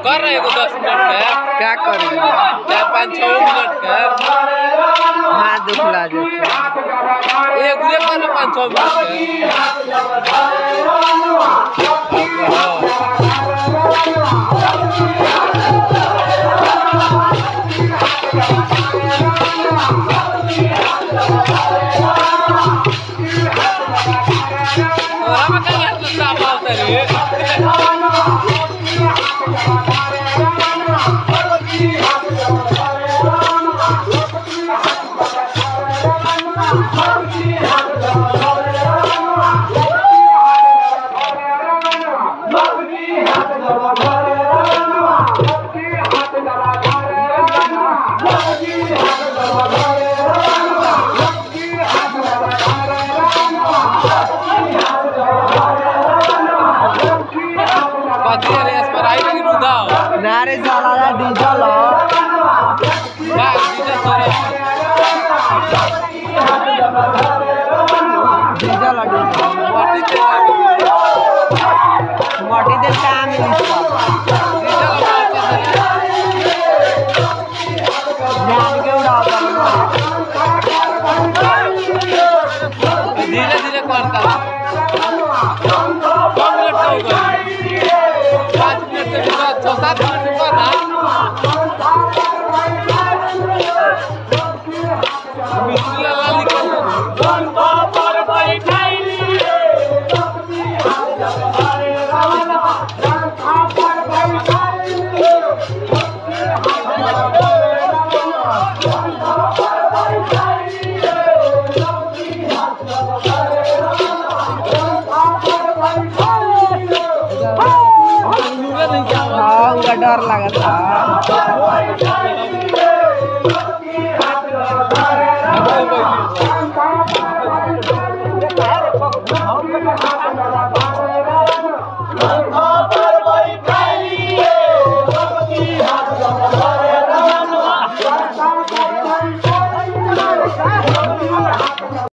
कर रहे हो 10 मिनट का क्या करें 4-5-6 मिनट का हाथ दुखला जाता एक पूरे कर 5-6 मिनट नारे साला डीजल डीजल मोटी देर काम जान के उड़ा धीरे धीरे करता 5 मिनट हो गए 5 मिनट से 6-7 मिनट करना उनका डर लगा था